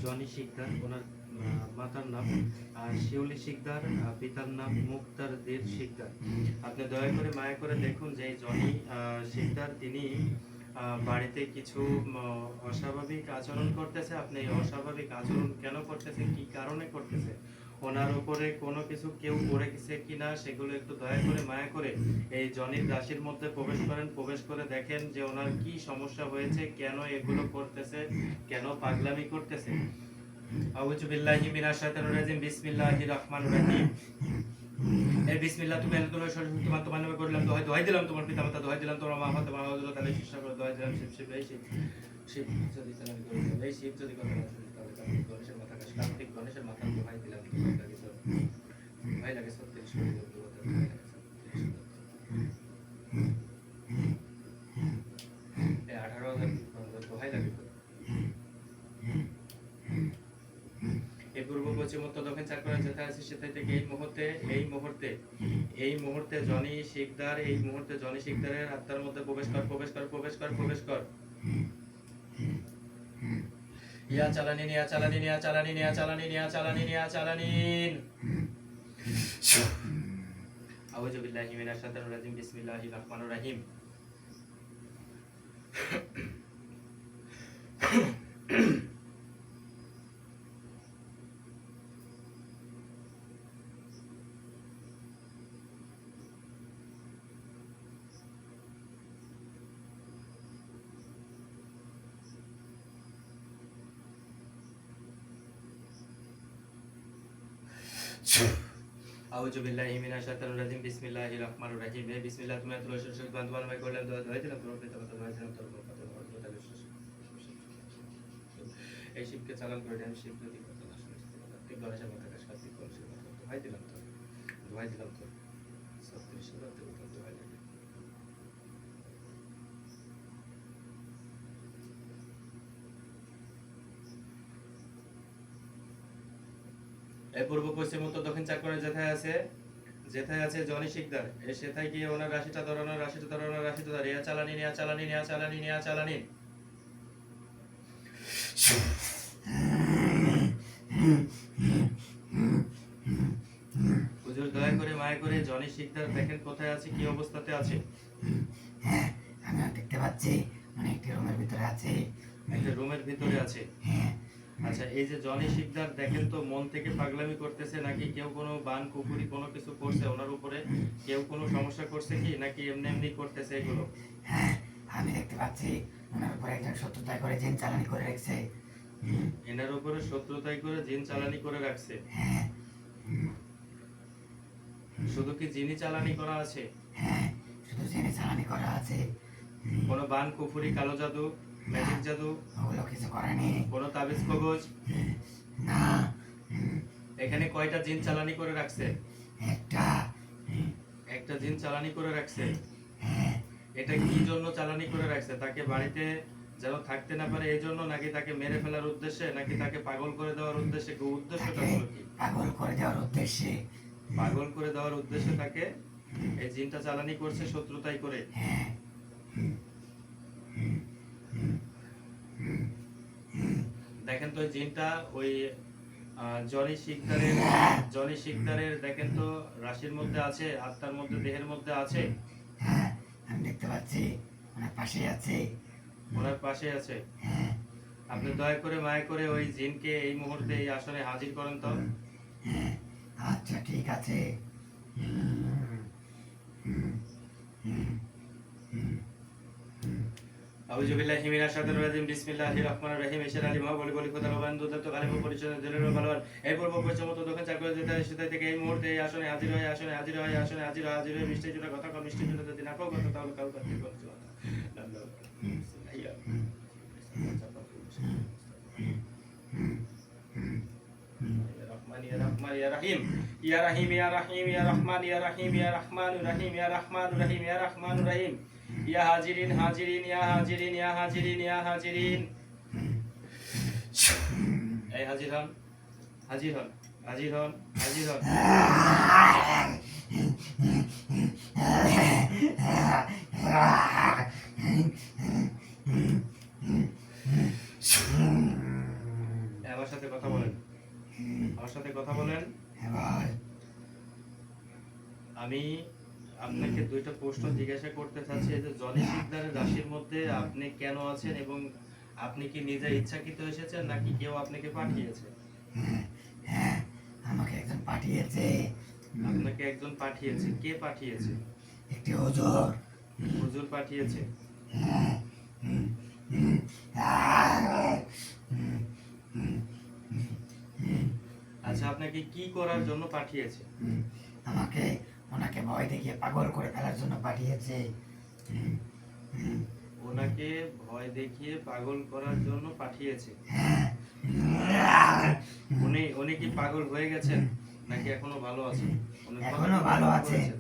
Johnny Sikdar, ওনার মাতার নাম শিউলি শিকদার, পিতার নাম মুক্তার দের শিকদার। আপনি দয়া করে মায়া করে দেখুন যে এই জনি শিকদার তিনি বাড়িতে কিছু অস্বাভাবিক আচরণ করতেছে। আপনি এই অস্বাভাবিক আচরণ কেন করতেছে, কি কারণে করতেছে, ওনার উপরে কোনো কিছু কেউ করে গেছে কিনা, সেগুলো একটু দয়া করে মায়া করে এই জনির রাশির মধ্যে প্রবেশ করেন। প্রবেশ করে দেখেন যে ওনার কি সমস্যা হয়েছে, কেন এগুলো করতেছে, কেন পাগলামি করতেছে। আউযু বিল্লাহি মিনাশ শাইতানির রাজিম। বিসমিল্লাহির রহমানির রহিম। এই বিসমিল্লাহ তুমি তোমার শরীর তোমার নামে করলাম, দোহাই দিলাম তোমার পিতামাতা, দোহাই দিলাম তোমার মা ফাতেমা রাদিয়াল্লাহু তাআলা চেষ্টা করে, দোহাই দিলাম শিব শিব। এই শিব শিব যদি চালান করে, এই শিব যদি কথা না শুনি তাহলে গণেশের মাথা কাছে, কার্তিক গণেশের মাথা দোহাই দিলাম, দোহাই লাগে 36 কোটি দেবতা, দোহাই লাগে 36 এই 18,000 দোহাই লাগে। এই পূর্ব পশ্চিম উত্তর দক্ষিণ চার কোণে যেটা আছে সেটা থেকে এই মুহূর্তে জনি শিকদার, এই মুহূর্তে জনি শিকদারের আত্মার মধ্যে প্রবেশ কর, প্রবেশ কর, প্রবেশ কর, প্রবেশ কর। ইয়া চালানিন, ইয়া চালানিন, ইয়া চালানিন, ইয়া চালানিন, ইয়া চালানিন, ইয়া চালানিন। আউযু বিল্লাহি মিনাশ শাইতানির রাজিম। বিসমিল্লাহির রহমানির রহিম। আউযু বিল্লাহি মিনাশ শাইতানির রাজিম। বিসমিল্লাহির রহমানির রহিম। হে বিসমিল্লাহ তুমি আল্লাহর শরীর বান্দা বানাই করলেন, দোহাই দিলাম তোমার পিতামাতা, দোহাই দিলাম তোমার মাতা, এই শিবকে চালান করে দেন। শিব যদি কথা না শুনে কার্তিক গণেশের মাথা কাছে, কার্তিক গণেশের মাথা দোহাই দিলাম তো, দোহাই দিলাম তো 36 দেবতা, দোহাই লাগে। এই পূর্ব পশ্চিম উত্তর দক্ষিণ চার কোণে যেথায় আছে জনি শিকদার, এই সেথায় গিয়ে ওনার রাশিটা ধরানোর, রাশিটা ধরানোর, রাশিটা ধরে ইয়া চালানিন, ইয়া চালানিন, ইয়া চালানিন, ইয়া চালানিন। হুজুর দয়া করে মায়া করে জনি শিকদার দেখেন কোথায় আছে, কি অবস্থাতে আছে। হ্যাঁ, আমি দেখতে পাচ্ছি মানে একটি রুমের ভিতরে আছে, একটা রুমের ভিতরে আছে। আচ্ছা, এই যে জনি শিকদার দেখেন তো মন থেকে পাগলামি করতেছে নাকি কেউ কোনো বান কুকুরি কোনো কিছু করছে ওনার উপরে, কেউ কোনো সমস্যা করছে কি, নাকি এমনি এমনি করতেছে এগুলো? হ্যাঁ, আমি দেখতে পাচ্ছি ওনার উপরে একজন শত্রুতাই করে জিন চালানি করে রাখছে। এনার উপরে শত্রুতাই করে জিন চালানি করে রাখছে। হ্যাঁ, শুধু কি জিনই চালানি করা আছে? হ্যাঁ, শুধু জিনে চালানি করা আছে। কোনো বান কুফুরি, কালো জাদু, ম্যাজিক জাদু ওগুলো কিছু করেনি। কোনো তাবিজ কবজ? না। এখানে কয়টা জিন চালানি করে রাখছে? একটা জিন চালানি করে রাখছে। হ্যাঁ। এটা কি জন্য চালানি করে রাখছে? তাকে বাড়িতে যেন থাকতে না পারে এই জন্য, নাকি তাকে মেরে ফেলার উদ্দেশ্যে, নাকি তাকে পাগল করে দেওয়ার উদ্দেশ্যে? উদ্দেশ্যটা হলো কি? পাগল করে দেওয়ার উদ্দেশ্যে। পাগল করে দেওয়ার উদ্দেশ্যে তাকে এই জিনটা চালানি করছে, শত্রুতাই করে। হ্যাঁ। দেখেন তো জিনটা ওই জনি শিকদারের দেখেন তো রাশির মধ্যে আছে, আত্মার মধ্যে, দেহের মধ্যে আছে। হ্যাঁ, আমি দেখতে পাচ্ছি ওনার পাশে আছে। ওনার পাশে আছে। হ্যাঁ। আপনি দয়া করে মায়া করে ওই জিনকে এই মুহূর্তে এই আসনে হাজির করেন তো। হ্যাঁ, আচ্ছা ঠিক আছে। আউযু বিল্লাহি মিনাশ শাইতানির রাজিম। বিসমিল্লাহির রহমানির রহিম। এশার আলী মা বলি বলি খোদা রবান দুদত্ত গালিব পরিচয় দিলের ভালোবার। এই পূর্ব পশ্চিম উত্তর দক্ষিণ চার কোণে যেতে সেটাই থেকে এই মুহূর্তে এই আসনে হাজির হয়ে, আসনে হাজির হয়ে, আসনে হাজির হয়ে, হাজির হয়ে মিষ্টি জুড়ে কথা কর, মিষ্টি জুড়ে যদি না পাও কথা তাহলে কাউ কাছে কথা। ইয়া রহমান ইয়া রহিম, ইয়া রহিম ইয়া রহিম, ইয়া রহমান ইয়া রহিম, ইয়া রহমানুর রহিম, ইয়া রহমানুর রহিম, ইয়া রহমানুর রহিম। ইয়া হাজিরিন হাজিরিন, ইয়া হাজিরিন, ইয়া হাজিরিন, ইয়া হাজিরিন। এই হাজির হন, হাজির হন, হাজির হন, হাজির হন। আমার সাথে কথা বলেন, আমার সাথে কথা বলেন। হ্যাঁ বল। আমি আপনাকে দুইটা প্রশ্ন জিজ্ঞাসা করতে চাচ্ছি। এই যে জনি শিকদারের রাশির মধ্যে আপনি কেন আছেন এবং আপনি কি নিজে ইচ্ছাকৃত এসেছেন নাকি কেউ আপনাকে পাঠিয়েছে? হ্যাঁ, আমাকে একজন পাঠিয়েছে। আপনাকে একজন পাঠিয়েছে। কে পাঠিয়েছে? একটি হুজুর। হুজুর পাঠিয়েছে। আচ্ছা, আপনাকে কি করার জন্য পাঠিয়েছে? আমাকে ওনাকে ভয় দেখিয়ে পাগল করে ফেলার জন্য পাঠিয়েছে। ওনাকে ভয় দেখিয়ে পাগল করার জন্য পাঠিয়েছে। উনি উনি কি পাগল হয়ে গেছেন নাকি এখনো ভালো আছেন? উনি এখনো ভালো আছে। করেছেন?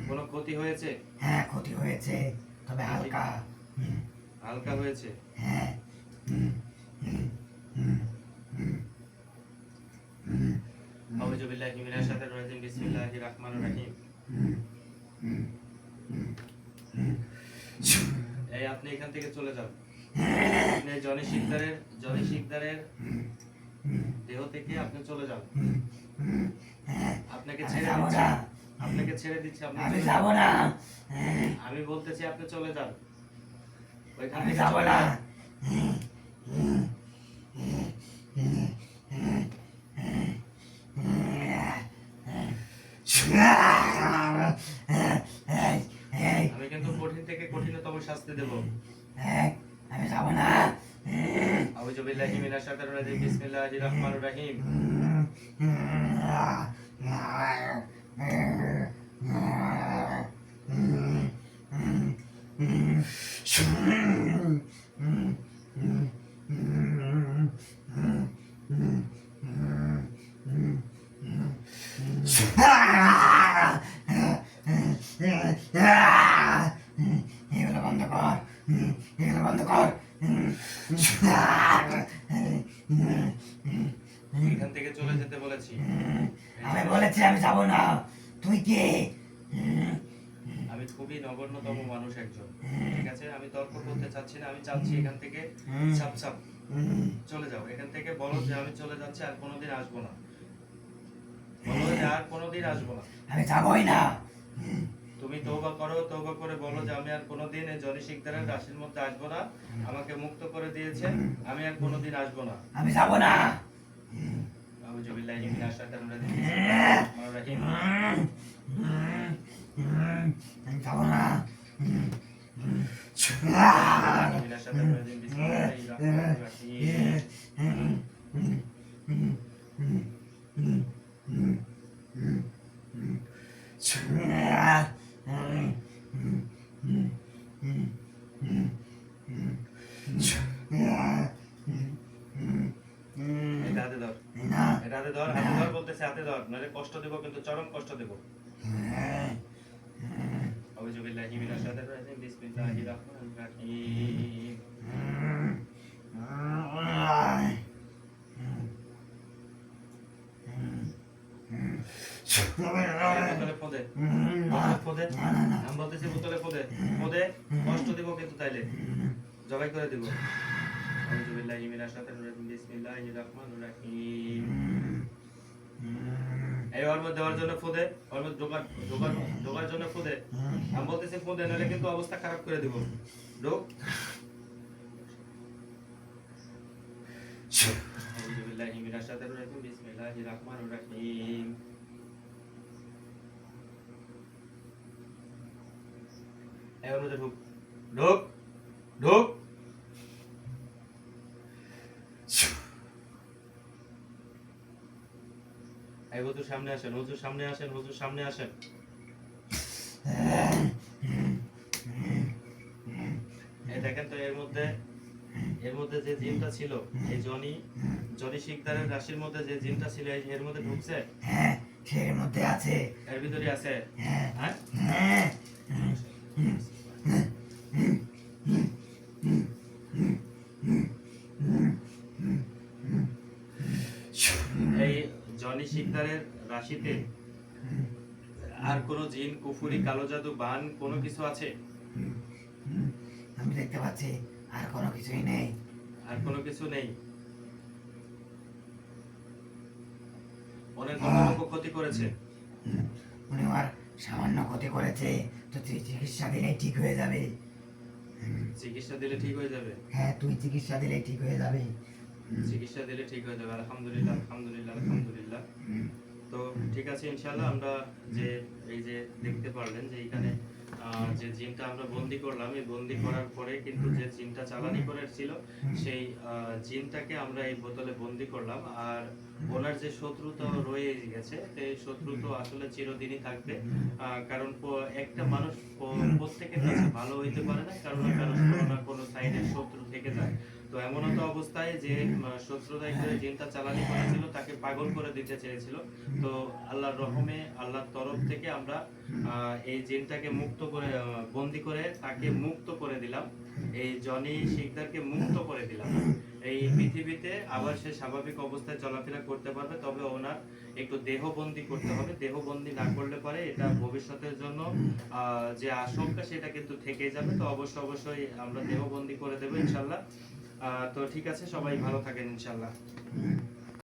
কোনো ক্ষতি হয়েছে? হ্যাঁ, ক্ষতি হয়েছে, তবে হালকা। হালকা হয়েছে। হ্যাঁ। আউযু বিল্লাহি মিনাশ শাইতানির রাজিম। বিসমিল্লাহির রাহমানির রাহিম। এই আপনি এখান থেকে চলে যান। আপনি জনি শিকদারের দেহ থেকে আপনি চলে যান। আপনাকে আমি ছেড়ে যাবো দিচ্ছি। না। আপনাকে ছেড়ে দিচ্ছি। আপনি আমি চলে যাব যান। না। আমি বলতেছি আপনি চলে যান। ওইখান আমি থেকে যাব চলে না। যান। আমি কিন্তু কঠিন থেকে কঠিনতম শাস্তি দেব। আমি যাব না। আউযু বিল্লাহি মিনাশ শাইতানির রাজিম। বিসমিল্লাহির রাহমানির রাহিম। এগুলো বন্ধ কর। এগুলো বন্ধ কর। এখান থেকে চলে যেতে বলেছি। আমি বলেছি আমি যাব না। তুই কে? আমি খুবই নগণ্যতম মানুষ একজন। ঠিক আছে, আমি তর্ক করতে চাচ্ছি না। আমি চাচ্ছি এখান থেকে সাপ সাপ চলে যাও। এখান থেকে বলো যে আমি চলে যাচ্ছি, আর কোনোদিন আসবো না। বলো যে আর কোনোদিন আসবো না। আমি যাবই না। তুমি তওবা করো, তওবা করে বলো যে আমি আর কোনোদিন এই জনি শিকদারের রাশির মধ্যে আসবো না। আমাকে মুক্ত করে দিয়েছে, আমি আর কোনোদিন আসবো না। আমি যাব না। আউযু বিল্লাহি মিনাশ শাইতানির রাজিম। বিসমিল্লাহির রাহমানির রাহিম। আমি যাব না। মিনাশ শাইতানির রাজিম। বিসমিল্লাহির রাহমানির রাহিম। এটা হাতে ধর। না। এটা হাতে ধর, হাতে ধর বলতেছে, হাতে ধর, নাহলে কষ্ট দেব, কিন্তু চরম কষ্ট দেব। আউযু বিল্লাহি মিনাশ শাইতানির রাজিম। বিসমিল্লাহির রাহমানির রাহিম। বোতলে ফোদে, বোতলে ফোদে। আমি বলতেছি বোতলে ফোদে, ফোদে, কষ্ট দেব কিন্তু তাইলে জবাই করে দেব। আউযু বিল্লাহি মিনাশ শাইতানির রাজিম। বিসমিল্লাহির রাহমানির রাহিম। এই ওর মধ্যে দেওয়ার জন্য ফোদে, ওর মধ্যে ঢোকার জন্য ফোদে। আমি বলতেছি ফোদে, নাহলে কিন্তু অবস্থা খারাপ করে দেব। ঢোক। আউযু বিল্লাহি মিনাশ শাইতানির রাজিম। বিসমিল্লাহির রাহমানির রাহিম। এই ওর মধ্যে ঢোক, ঢোক, ঢোক। এই হুজুর সামনে আসেন, হুজুর সামনে আসেন, হুজুর সামনে আসেন। এই দেখেন তো, এর মধ্যে যে জিনটা ছিল, এই জনি শিকদারের রাশির মধ্যে যে জিনটা ছিল, এর মধ্যে ঢুকছে। হ্যাঁ, এর মধ্যে আছে। এর ভিতরে আছে। হ্যাঁ। হ্যাঁ, হ্যাঁ। এই জনি শিকদারের রাশিতে আর কোনো জিন, কুফুরি, কালো জাদু, বান কোনো কিছু আছে? আমি দেখতে পাচ্ছি আর কোনো কিছুই নেই। আর কোনো কিছু নেই। ওনার কতটুকু ক্ষতি করেছে? উনি আমার সামান্য ক্ষতি করেছে, তো তুই চিকিৎসা দিলেই ঠিক হয়ে যাবে। চিকিৎসা দিলে ঠিক হয়ে যাবে? হ্যাঁ, তুই চিকিৎসা দিলেই ঠিক হয়ে যাবে। চিকিৎসা দিলে ঠিক হয়ে যাবে। আলহামদুলিল্লাহ, আলহামদুলিল্লাহ, আলহামদুলিল্লাহ। তো ঠিক আছে, ইনশাআল্লাহ আমরা যে এই যে দেখতে পারলেন যে এইখানে যে জিনটা আমরা বন্দি করলাম, এই বন্দি করার পরে কিন্তু যে জিনটা চালানি করেছিল সেই জিনটাকে আমরা এই বোতলে বন্দি করলাম। আর ওনার যে শত্রু তো রয়ে গেছে, এই শত্রু তো আসলে চিরদিনই থাকবে। কারণ একটা মানুষ প্রত্যেকের কাছে ভালো হইতে পারে না, কারণ কারণ কোনো না কোনো সাইডের শত্রু থেকে যায়। তো এমন একটা অবস্থায় যে শত্রুতাই করে জিনটা চালানি করেছিল তাকে পাগল করে দিতে চেয়েছিল। তো আল্লাহর রহমে, আল্লাহর তরফ থেকে আমরা এই জিনটাকে মুক্ত করে বন্দি করে তাকে মুক্ত করে দিলাম। এই জনি শিকদারকে মুক্ত করে দিলাম। এই পৃথিবীতে আবার সে স্বাভাবিক অবস্থায় চলাফেরা করতে পারবে, তবে ওনার একটু দেহবন্দি করতে হবে। দেহবন্দি না করলে পরে এটা ভবিষ্যতের জন্য যে আশঙ্কা সেটা কিন্তু থেকে যাবে। তো অবশ্যই আমরা দেহবন্দি করে দেবো ইনশাল্লাহ। তো ঠিক আছে, সবাই ভালো থাকেন ইনশাল্লাহ।